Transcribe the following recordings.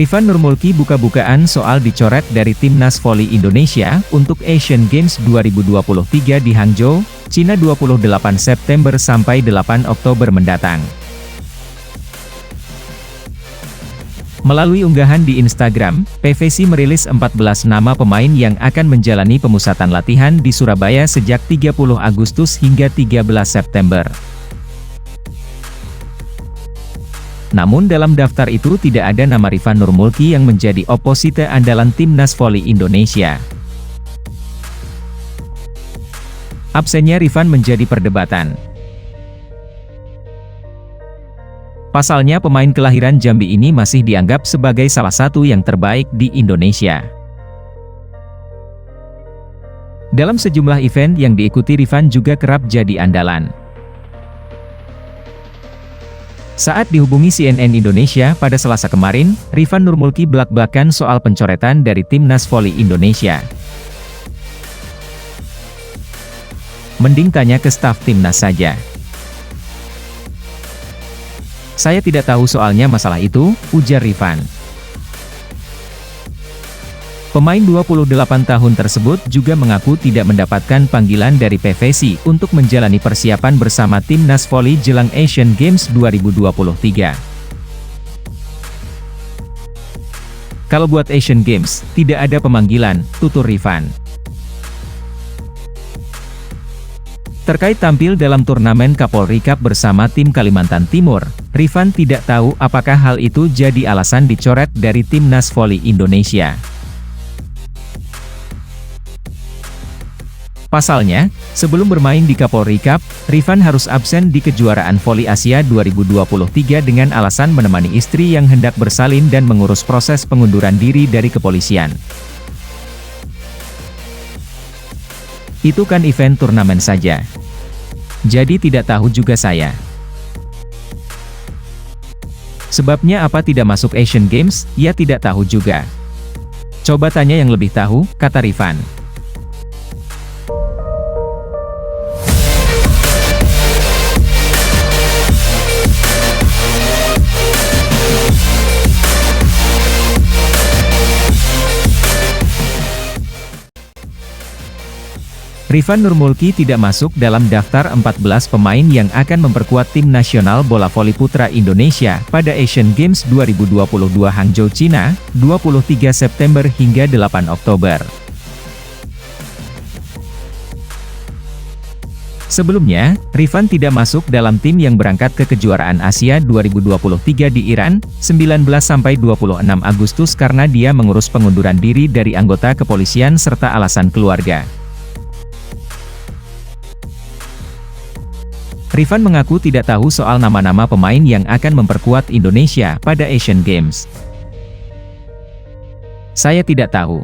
Rifan Nurmulki buka-bukaan soal dicoret dari Timnas Voli Indonesia untuk Asian Games 2023 di Hangzhou, Cina 28 September sampai 8 Oktober mendatang. Melalui unggahan di Instagram, PVC merilis 14 nama pemain yang akan menjalani pemusatan latihan di Surabaya sejak 30 Agustus hingga 13 September. Namun dalam daftar itu tidak ada nama Rifan Nurmulki yang menjadi oposite andalan Timnas Voli Indonesia. Absennya Rifan menjadi perdebatan. Pasalnya pemain kelahiran Jambi ini masih dianggap sebagai salah satu yang terbaik di Indonesia. Dalam sejumlah event yang diikuti Rifan juga kerap jadi andalan. Saat dihubungi CNN Indonesia pada Selasa kemarin, Rifan Nurmulki belak-belakan soal pencoretan dari Timnas Voli Indonesia. Mending tanya ke staf Timnas saja. Saya tidak tahu soalnya masalah itu, ujar Rifan. Pemain 28 tahun tersebut juga mengaku tidak mendapatkan panggilan dari PVC untuk menjalani persiapan bersama Timnas Voli jelang Asian Games 2023. Kalau buat Asian Games, tidak ada pemanggilan, tutur Rifan. Terkait tampil dalam turnamen Kapolri Cup bersama tim Kalimantan Timur, Rifan tidak tahu apakah hal itu jadi alasan dicoret dari Timnas Voli Indonesia. Pasalnya, sebelum bermain di Kapolri Cup, Rifan harus absen di kejuaraan Voli Asia 2023 dengan alasan menemani istri yang hendak bersalin dan mengurus proses pengunduran diri dari kepolisian. Itu kan event turnamen saja. Jadi tidak tahu juga saya. Sebabnya apa tidak masuk Asian Games, ya tidak tahu juga. Coba tanya yang lebih tahu, kata Rifan. Rifan Nurmulki tidak masuk dalam daftar 14 pemain yang akan memperkuat tim nasional bola voli putra Indonesia pada Asian Games 2022 Hangzhou, Cina, 23 September hingga 8 Oktober. Sebelumnya, Rifan tidak masuk dalam tim yang berangkat ke kejuaraan Asia 2023 di Iran, 19–26 Agustus karena dia mengurus pengunduran diri dari anggota kepolisian serta alasan keluarga. Rifan mengaku tidak tahu soal nama-nama pemain yang akan memperkuat Indonesia pada Asian Games. Saya tidak tahu.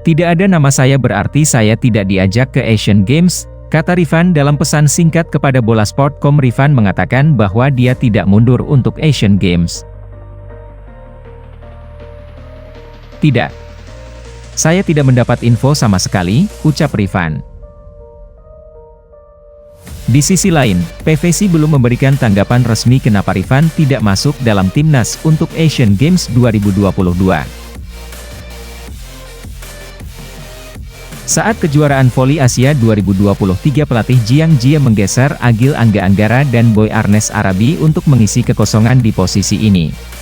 Tidak ada nama saya berarti saya tidak diajak ke Asian Games, kata Rifan dalam pesan singkat kepada Bolasport.com. Rifan mengatakan bahwa dia tidak mundur untuk Asian Games. Tidak. Saya tidak mendapat info sama sekali, ucap Rifan. Di sisi lain, PVC belum memberikan tanggapan resmi kenapa Rifan tidak masuk dalam timnas untuk Asian Games 2022. Saat kejuaraan Voli Asia 2023 pelatih Jiang Jie menggeser Agil Angga Anggara dan Boy Arnes Arabi untuk mengisi kekosongan di posisi ini.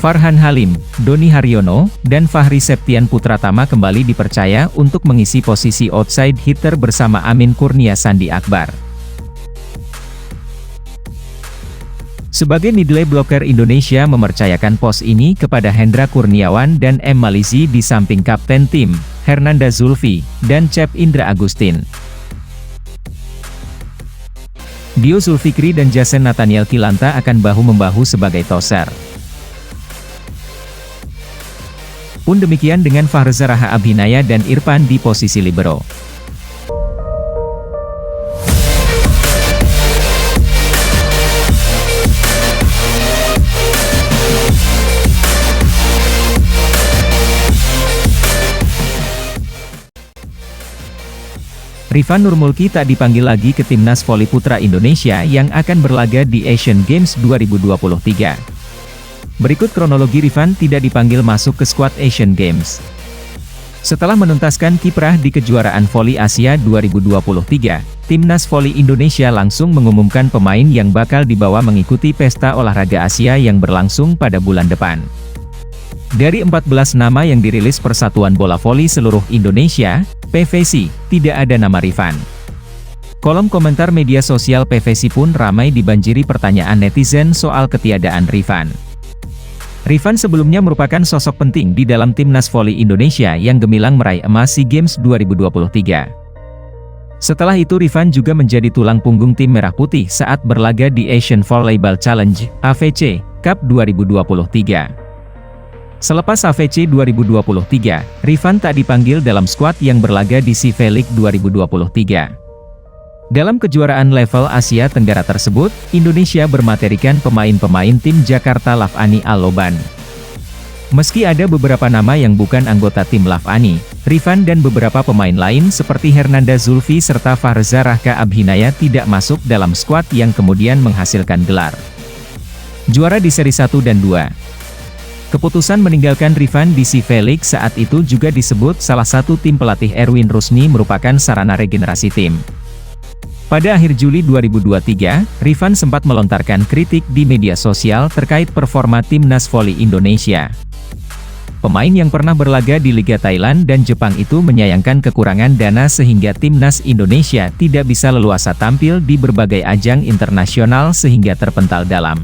Farhan Halim, Doni Haryono, dan Fahri Septian Putratama kembali dipercaya untuk mengisi posisi outside hitter bersama Amin Kurnia Sandi Akbar. Sebagai middle blocker Indonesia mempercayakan pos ini kepada Hendra Kurniawan dan M. Malizi di samping kapten tim, Hernanda Zulfi, dan Cep Indra Agustin. Dio Zulfikri dan Jason Nathaniel Kilanta akan bahu-membahu sebagai toser. Pun demikian dengan Fahreza Raha Abhinaya dan Irfan di posisi libero. Rifan Nurmulki tak dipanggil lagi ke Timnas Voli Putra Indonesia yang akan berlaga di Asian Games 2023. Berikut kronologi Rifan tidak dipanggil masuk ke skuad Asian Games. Setelah menuntaskan kiprah di kejuaraan voli Asia 2023, Timnas Voli Indonesia langsung mengumumkan pemain yang bakal dibawa mengikuti pesta olahraga Asia yang berlangsung pada bulan depan. Dari 14 nama yang dirilis Persatuan Bola Voli Seluruh Indonesia, PVSI, tidak ada nama Rifan. Kolom komentar media sosial PVSI pun ramai dibanjiri pertanyaan netizen soal ketiadaan Rifan. Rifan sebelumnya merupakan sosok penting di dalam Timnas Voli Indonesia yang gemilang meraih emas SEA Games 2023. Setelah itu Rifan juga menjadi tulang punggung tim Merah Putih saat berlaga di Asian Volleyball Challenge, AVC, Cup 2023. Selepas AVC 2023, Rifan tak dipanggil dalam skuad yang berlaga di SEA V-League 2023. Dalam kejuaraan level Asia Tenggara tersebut, Indonesia bermaterikan pemain-pemain tim Jakarta Lavani Al-Loban. Meski ada beberapa nama yang bukan anggota tim Lavani, Rifan dan beberapa pemain lain seperti Hernanda Zulfi serta Farza Rahka Abhinaya tidak masuk dalam skuad yang kemudian menghasilkan gelar juara di seri 1 dan 2. Keputusan meninggalkan Rifan di SEA V-League saat itu juga disebut salah satu tim pelatih Erwin Rusni merupakan sarana regenerasi tim. Pada akhir Juli 2023, Rifan sempat melontarkan kritik di media sosial terkait performa Timnas Voli Indonesia. Pemain yang pernah berlaga di Liga Thailand dan Jepang itu menyayangkan kekurangan dana sehingga Timnas Indonesia tidak bisa leluasa tampil di berbagai ajang internasional sehingga terpental dalam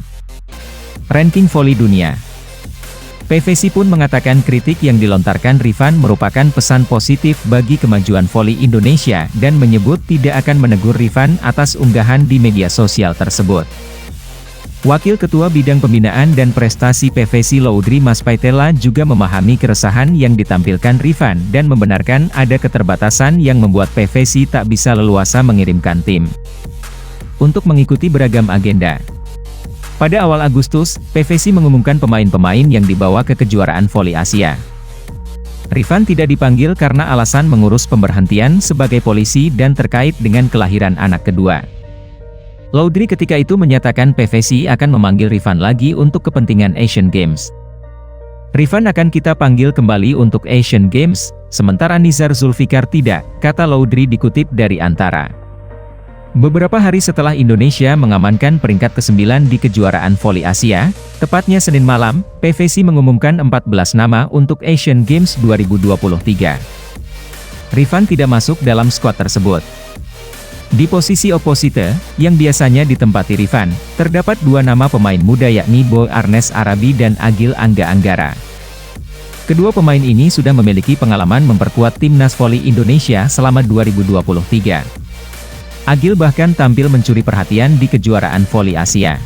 ranking voli dunia. PVSI pun mengatakan kritik yang dilontarkan Rifan merupakan pesan positif bagi kemajuan voli Indonesia dan menyebut tidak akan menegur Rifan atas unggahan di media sosial tersebut. Wakil Ketua Bidang Pembinaan dan Prestasi PVSI Laudri Maspaitela juga memahami keresahan yang ditampilkan Rifan dan membenarkan ada keterbatasan yang membuat PVSI tak bisa leluasa mengirimkan tim untuk mengikuti beragam agenda. Pada awal Agustus, PVSI mengumumkan pemain-pemain yang dibawa ke kejuaraan voli Asia. Rifan tidak dipanggil karena alasan mengurus pemberhentian sebagai polisi dan terkait dengan kelahiran anak kedua. Laudri ketika itu menyatakan PVSI akan memanggil Rifan lagi untuk kepentingan Asian Games. Rifan akan kita panggil kembali untuk Asian Games, sementara Nizar Zulfikar tidak, kata Laudri dikutip dari Antara. Beberapa hari setelah Indonesia mengamankan peringkat ke-9 di kejuaraan voli Asia, tepatnya Senin malam, PVSI mengumumkan 14 nama untuk Asian Games 2023. Rifan tidak masuk dalam skuad tersebut. Di posisi oposite, yang biasanya ditempati Rifan, terdapat dua nama pemain muda yakni Bo Arnes Arabi dan Agil Angga Anggara. Kedua pemain ini sudah memiliki pengalaman memperkuat Timnas Voli Indonesia selama 2023. Agil bahkan tampil mencuri perhatian di kejuaraan voli Asia.